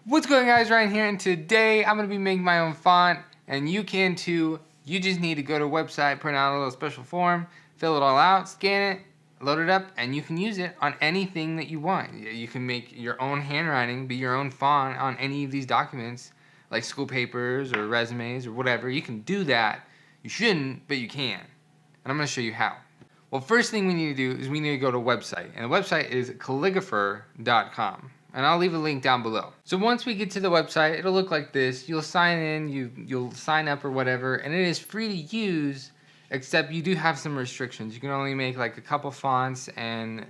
What's going on, guys? Ryan here, and today I'm going to be making my own font, and you can too. You just need to go to a website, print out a little special form, fill it all out, scan it, load it up, and you can use it on anything that you want. You can make your own handwriting, be your own font on any of these documents, like school papers or resumes or whatever. You can do that. You shouldn't, but you can. And I'm going to show you how. Well, first thing we need to do is we need to go to a website, and the website is Calligraphr.com. And I'll leave a link down below. So once we get to the website, it'll look like this. You'll sign in, you'll sign up or whatever, and it is free to use, except you do have some restrictions. You can only make like a couple fonts, and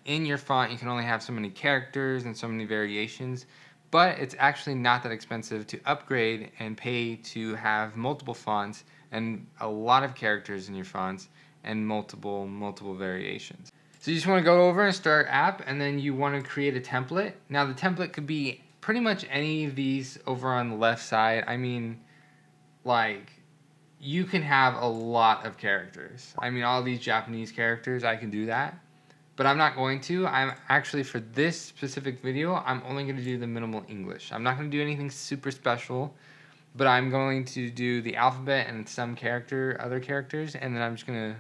in your font you can only have so many characters and so many variations. But it's actually not that expensive to upgrade and pay to have multiple fonts and a lot of characters in your fonts and multiple variations. So you just want to go over and start app, and then you want to create a template. Now the template could be pretty much any of these over on the left side. I mean, like, you can have a lot of characters. I mean, all these Japanese characters, I can do that. But I'm not going to. I'm actually, for this specific video, I'm only going to do the minimal English. I'm not going to do anything super special, but I'm going to do the alphabet and some other characters, and then I'm just going to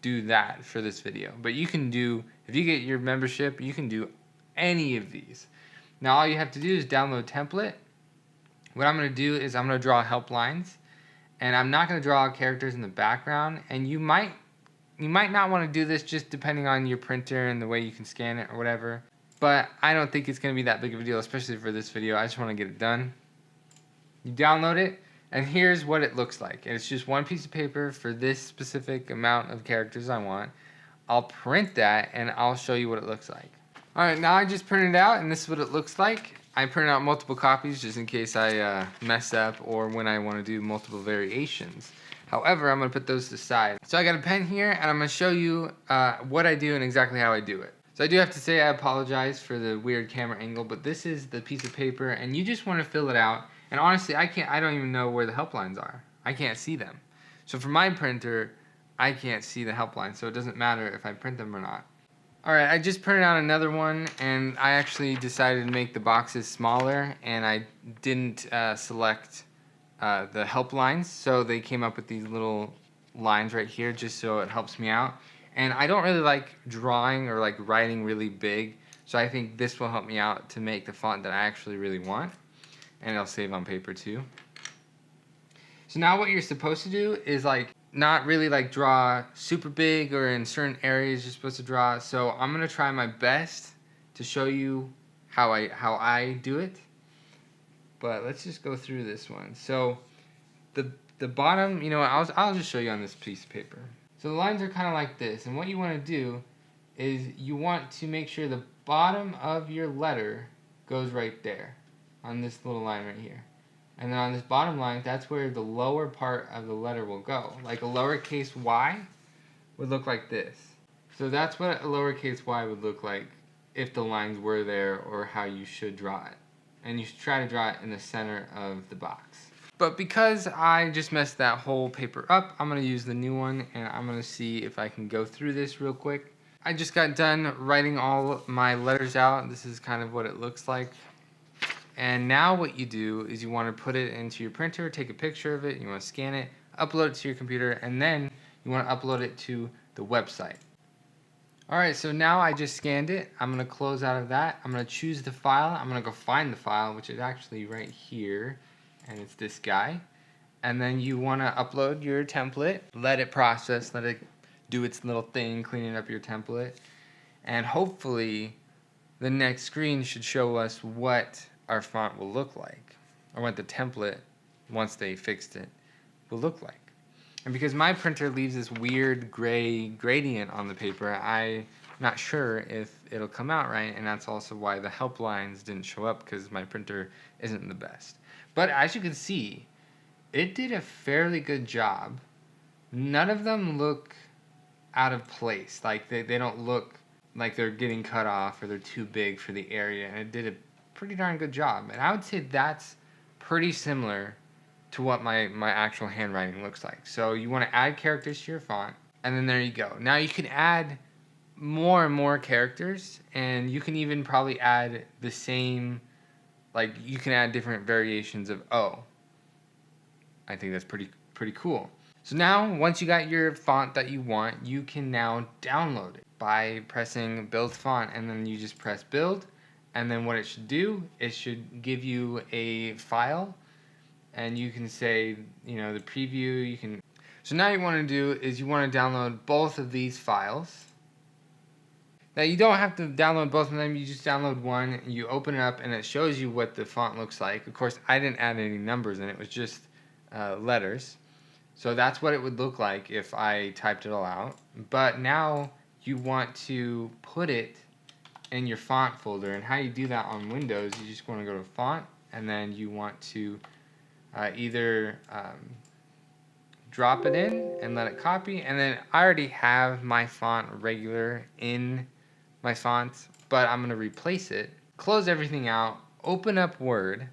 do that for this video. But you can do, if you get your membership, you can do any of these. Now all you have to do is download template. What I'm going to do is I'm going to draw help lines, and I'm not going to draw characters in the background. And you might not want to do this, just depending on your printer and the way you can scan it or whatever. But I don't think it's going to be that big of a deal, especially for this video. I just want to get it done. You download it, and here's what it looks like. It's just one piece of paper for this specific amount of characters I want. I'll print that, and I'll show you what it looks like. Alright, now I just printed it out, and this is what it looks like. I printed out multiple copies just in case I mess up or when I want to do multiple variations. However, I'm going to put those to the side. So I got a pen here, and I'm going to show you what I do and exactly how I do it. So I do have to say I apologize for the weird camera angle, but this is the piece of paper, and you just want to fill it out. And honestly, I don't even know where the help lines are. I can't see them. So for my printer, I can't see the help lines, so it doesn't matter if I print them or not. Alright, I just printed out another one, and I actually decided to make the boxes smaller, and I didn't select the help lines, so they came up with these little lines right here just so it helps me out. And I don't really like drawing or like writing really big, so I think this will help me out to make the font that I actually really want. And it'll save on paper too. So now what you're supposed to do is like not really like draw super big or in certain areas you're supposed to draw. So I'm gonna try my best to show you how I do it. But let's just go through this one. So the bottom, you know, I'll just show you on this piece of paper. So the lines are kind of like this, and what you want to do is you want to make sure the bottom of your letter goes right there, on this little line right here. And then on this bottom line, that's where the lower part of the letter will go. Like a lowercase y would look like this. So that's what a lowercase y would look like if the lines were there, or how you should draw it. And you should try to draw it in the center of the box. But because I just messed that whole paper up, I'm going to use the new one, and I'm going to see if I can go through this real quick. I just got done writing all my letters out. This is kind of what it looks like. And now what you do is you want to put it into your printer, take a picture of it, you want to scan it, upload it to your computer, and then you want to upload it to the website. Alright, so now I just scanned it. I'm going to close out of that. I'm going to choose the file. I'm going to go find the file, which is actually right here, and it's this guy. And then you want to upload your template, let it process, let it do its little thing, cleaning up your template. And hopefully the next screen should show us what our font will look like, or what the template, once they fixed it, will look like. And because my printer leaves this weird gray gradient on the paper, I'm not sure if it'll come out right, and that's also why the help lines didn't show up, because my printer isn't the best. But as you can see, it did a fairly good job. None of them look out of place. Like they don't look like they're getting cut off or they're too big for the area, and it did a pretty darn good job. And I would say that's pretty similar to what my actual handwriting looks like. So you want to add characters to your font, and then there you go. Now you can add more and more characters, and you can even probably add the same like you can add different variations of O. I think that's pretty cool. So now, once you got your font that you want, you can now download it by pressing build font, and then you just press build, and then what it should do, it should give you a file, and you can say, you know, the preview, you can. So now what you want to do is you want to download both of these files. Now you don't have to download both of them, you just download one, and you open it up, and it shows you what the font looks like. Of course, I didn't add any numbers in it, was just letters. So that's what it would look like if I typed it all out. But now you want to put it in your font folder. And how you do that on Windows, you just want to go to font, and then you want to either drop it in and let it copy. And then I already have my font regular in my fonts, but I'm going to replace it. Close everything out, open up Word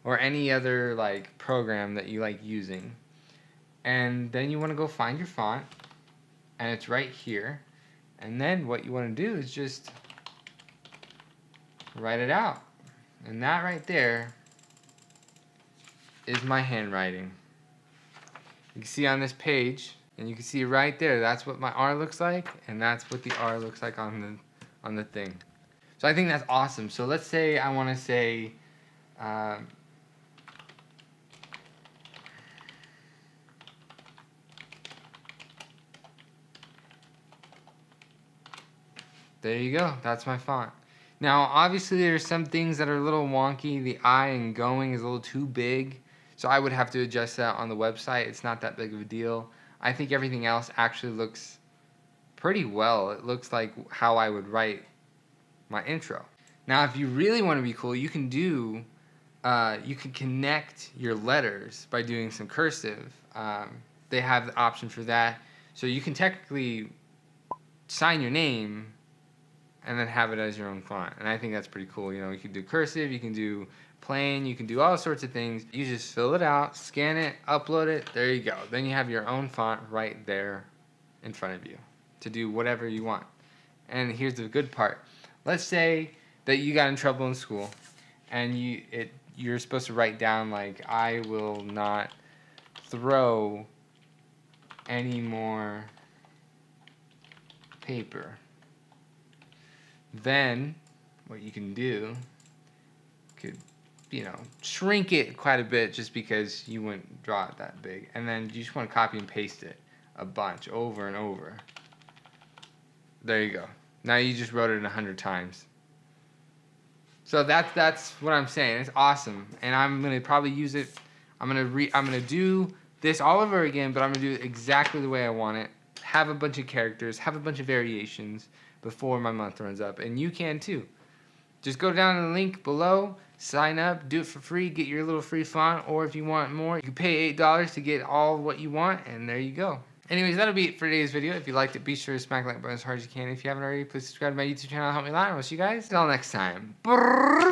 or any other like program that you like using. And then you want to go find your font, and it's right here. And then what you want to do is just write it out. And that right there is my handwriting. You can see on this page, and you can see right there, that's what my R looks like, and that's what the R looks like on the thing. So I think that's awesome. So let's say I want to say there you go. That's my font. Now, obviously, there's some things that are a little wonky. The I and going is a little too big, so I would have to adjust that on the website. It's not that big of a deal. I think everything else actually looks pretty well. It looks like how I would write my intro. Now, if you really want to be cool, you can do, you can connect your letters by doing some cursive. They have the option for that, so you can technically sign your name and then have it as your own font. And I think that's pretty cool. You know, you can do cursive, you can do plain, you can do all sorts of things. You just fill it out, scan it, upload it, there you go. Then you have your own font right there in front of you to do whatever you want. And here's the good part. Let's say that you got in trouble in school, and you're supposed to write down like, I will not throw any more paper. Then what you can do, could, you know, shrink it quite a bit just because you wouldn't draw it that big. And then you just want to copy and paste it a bunch over and over. There you go. Now you just wrote it 100 times. So that's what I'm saying. It's awesome. And I'm going to probably use it. I'm going to do this all over again, but I'm going to do it exactly the way I want it. Have a bunch of characters, have a bunch of variations before my month runs up, and you can too. Just go down to the link below, sign up, do it for free, get your little free font, or if you want more, you can pay $8 to get all what you want, and there you go. Anyways, that'll be it for today's video. If you liked it, be sure to smack the like button as hard as you can. If you haven't already, please subscribe to my YouTube channel, help me a lot, and we'll see you guys until next time.